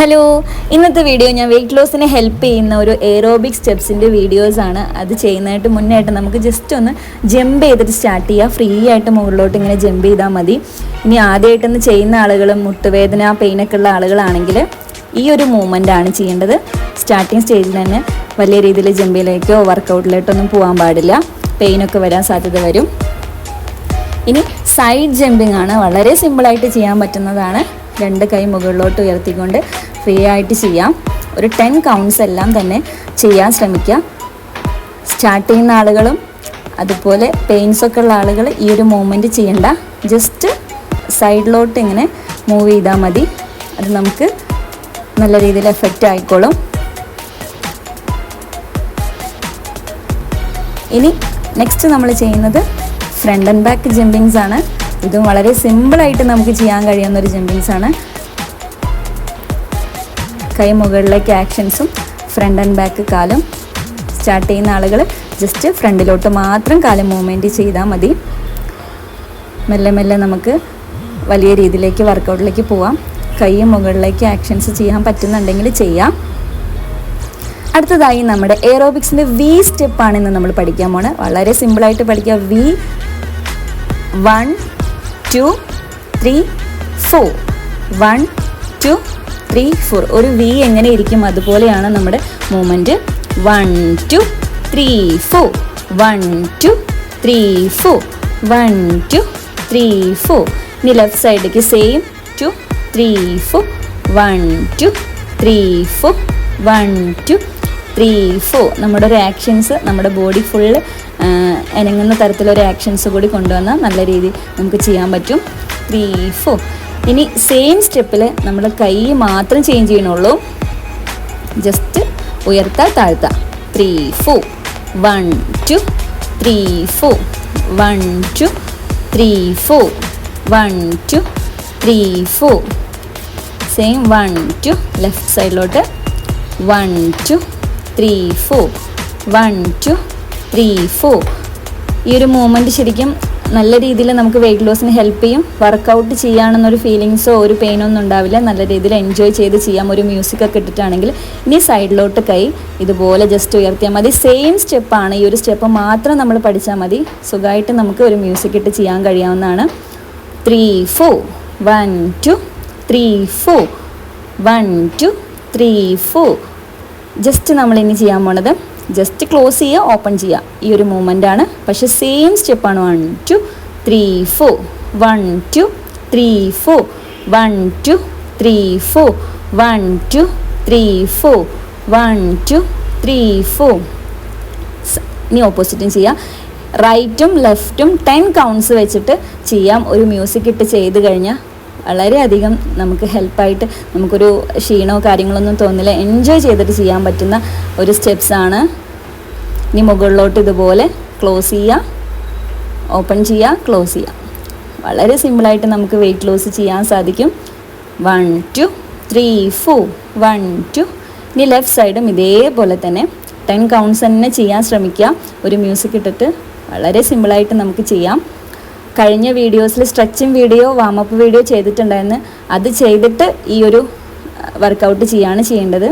Hello, ഇന്നത്തെ video ഞാൻ wait ലോസിനെ help ചെയ്യുന്ന ഒരു എയറോബിക് സ്റ്റെപ്സിൻ്റെ വീഡിയോസാണ്. അത് ചെയ്യുന്നതായിട്ട് മുന്നേയായിട്ട് നമുക്ക് ജസ്റ്റ് ഒന്ന് ജമ്പ് ചെയ്തിട്ട് സ്റ്റാർട്ട് ചെയ്യുക. ഫ്രീ ആയിട്ട് മുകളിലോട്ട് ഇങ്ങനെ ജമ്പ് ചെയ്താൽ മതി. ഇനി ആദ്യമായിട്ടൊന്ന് ചെയ്യുന്ന ആളുകളും മുട്ടുവേദന പെയിനൊക്കെ ഉള്ള ആളുകളാണെങ്കിൽ ഈ ഒരു മൂവ്മെൻ്റ് ആണ് ചെയ്യേണ്ടത്. സ്റ്റാർട്ടിങ് സ്റ്റേജിൽ തന്നെ വലിയ രീതിയിൽ ജമ്പിലേക്കോ വർക്കൗട്ടിലേക്കോ ഒന്നും പോകാൻ പാടില്ല. പെയിനൊക്കെ വരാൻ സാധ്യത വരും. ഇനി സൈഡ് ജമ്പിങ് ആണ്. വളരെ സിമ്പിളായിട്ട് ചെയ്യാൻ പറ്റുന്നതാണ്. 2 കൈ മുകളിലോട്ട് ഉയർത്തിക്കൊണ്ട് ഫ്രീ ആയിട്ട് ചെയ്യാം. ഒരു 10 കൗണ്ട്സ് എല്ലാം തന്നെ ചെയ്യാൻ ശ്രമിക്കുക. സ്റ്റാർട്ട് ചെയ്യുന്ന ആളുകളും അതുപോലെ പെയിൻസൊക്കെ ഉള്ള ആളുകൾ ഈ ഒരു മൂവ്മെൻറ്റ് ചെയ്യണ്ട. ജസ്റ്റ് സൈഡിലോട്ട് ഇങ്ങനെ മൂവ് ചെയ്താൽ മതി. അത് നമുക്ക് നല്ല രീതിയിൽ എഫക്റ്റ് ആയിക്കോളും. ഇനി നെക്സ്റ്റ് നമ്മൾ ചെയ്യുന്നത് ഫ്രണ്ട് ആൻഡ് ബാക്ക് ജമ്പിങ്സ് ആണ്. ഇതും വളരെ സിമ്പിളായിട്ട് നമുക്ക് ചെയ്യാൻ കഴിയുന്ന ഒരു ജമ്പിങ്സ് ആണ്. കൈ മുകളിലേക്ക് ആക്ഷൻസും ഫ്രണ്ട് ആൻഡ് ബാക്ക് കാലും. സ്റ്റാർട്ട് ചെയ്യുന്ന ആളുകൾ ജസ്റ്റ് ഫ്രണ്ടിലോട്ട് മാത്രം കാലം മൂവ്മെൻറ്റ് ചെയ്താൽ മതി. മെല്ലെ മെല്ലെ നമുക്ക് വലിയ രീതിയിലേക്ക് വർക്കൗട്ടിലേക്ക് പോവാം. കൈ മുകളിലേക്ക് ആക്ഷൻസ് ചെയ്യാൻ പറ്റുന്നുണ്ടെങ്കിൽ ചെയ്യാം. അടുത്തതായി നമ്മുടെ എയറോബിക്സിൻ്റെ വി സ്റ്റെപ്പാണ് ഇന്ന് നമ്മൾ പഠിക്കാൻ പോണത്. വളരെ സിമ്പിളായിട്ട് പഠിക്കുക. വി 1 2 3 4 1 2 3 4. ഒരു വി എങ്ങനെ ഇരിക്കും അതുപോലെയാണ് നമ്മുടെ മൂവ്മെൻറ്റ്. 1 2 3 4 1 2 3 4 1 2 3 4. ഇനി ലെഫ്റ്റ് സൈഡിലേക്ക് സെയിം 2 3 4 1 2 3 4 1 2 3 4. നമ്മുടെ ഒരു ആക്ഷൻസ് നമ്മുടെ ബോഡി ഫുള്ള് അനങ്ങുന്ന തരത്തിലൊരു ആക്ഷൻസ് കൂടി കൊണ്ടുവന്നാൽ നല്ല രീതിയിൽ നമുക്ക് ചെയ്യാൻ പറ്റും. 3 4. ഇനി സെയിം സ്റ്റെപ്പിൽ നമ്മൾ കൈ മാത്രം ചേഞ്ച് ചെയ്യണുള്ളൂ. ജസ്റ്റ് ഉയർത്താ താഴ്ത്താം. 3 4 1 2 3 4 1 2 3 4 1 2 3 4. സെയിം 1 2 ലെഫ്റ്റ് സൈഡിലോട്ട് 1 2 3 4 1 2 3 4. ഈ ഒരു മൂവ്മെൻറ്റ് ശരിക്കും നല്ല രീതിയിൽ നമുക്ക് വെയിറ്റ് ലോസിന് ഹെൽപ്പ് ചെയ്യും. വർക്കൗട്ട് ചെയ്യാണെന്നൊരു ഫീലിങ്സോ ഒരു പെയിനോ ഒന്നും ഉണ്ടാവില്ല. നല്ല രീതിയിൽ എൻജോയ് ചെയ്ത് ചെയ്യാം. ഒരു മ്യൂസിക്കൊക്കെ ഇട്ടിട്ടാണെങ്കിൽ. ഇനി സൈഡിലോട്ട് കൈ ഇതുപോലെ ജസ്റ്റ് ഉയർത്തിയാൽ മതി. സെയിം സ്റ്റെപ്പാണ്. ഈ ഒരു സ്റ്റെപ്പ് മാത്രം നമ്മൾ പഠിച്ചാൽ മതി. സുഖമായിട്ട് നമുക്ക് ഒരു മ്യൂസിക് ഇട്ട് ചെയ്യാൻ കഴിയാവുന്നതാണ്. 3 4 1 2 3 4 1 2 3 4. ജസ്റ്റ് നമ്മളിനി ചെയ്യാൻ പോണത് ജസ്റ്റ് ക്ലോസ് ചെയ്യുക, ഓപ്പൺ ചെയ്യുക. ഈ ഒരു മൂവ്മെൻ്റ് ആണ്. പക്ഷേ സെയിം സ്റ്റെപ്പാണ്. 1 2 3 4 1 2 3 4 1 2 3 4 1 2 3 4 1 2 3 4. ഇനി ഓപ്പോസിറ്റും ചെയ്യാം. റൈറ്റും ലെഫ്റ്റും 10 കൗണ്ട്സ് വെച്ചിട്ട് ചെയ്യാം. ഒരു മ്യൂസിക് ഇട്ട് ചെയ്ത് കഴിഞ്ഞാൽ വളരെയധികം നമുക്ക് ഹെൽപ്പായിട്ട് നമുക്കൊരു ക്ഷീണമോ കാര്യങ്ങളൊന്നും തോന്നില്ല. എൻജോയ് ചെയ്തിട്ട് ചെയ്യാൻ പറ്റുന്ന ഒരു സ്റ്റെപ്സാണ്. ഇനി മുകളിലോട്ട് ഇതുപോലെ ക്ലോസ് ചെയ്യുക, ഓപ്പൺ ചെയ്യുക, ക്ലോസ് ചെയ്യുക. വളരെ സിമ്പിളായിട്ട് നമുക്ക് വെയിറ്റ് ലോസ് ചെയ്യാൻ സാധിക്കും. 1 2 3 4 1 2. ഇനി ലെഫ്റ്റ് സൈഡും ഇതേപോലെ തന്നെ 10 കൗണ്ട്സ് തന്നെ ചെയ്യാൻ ശ്രമിക്കുക. ഒരു മ്യൂസിക് ഇട്ടിട്ട് വളരെ സിമ്പിളായിട്ട് നമുക്ക് ചെയ്യാം. കഴിഞ്ഞ വീഡിയോസിൽ സ്ട്രെച്ചിങ് വീഡിയോ വാമപ്പ് വീഡിയോ ചെയ്തിട്ടുണ്ടായിരുന്നു. അത് ചെയ്തിട്ട് ഈ ഒരു വർക്കൗട്ട് ചെയ്യാണ് ചെയ്യേണ്ടത്.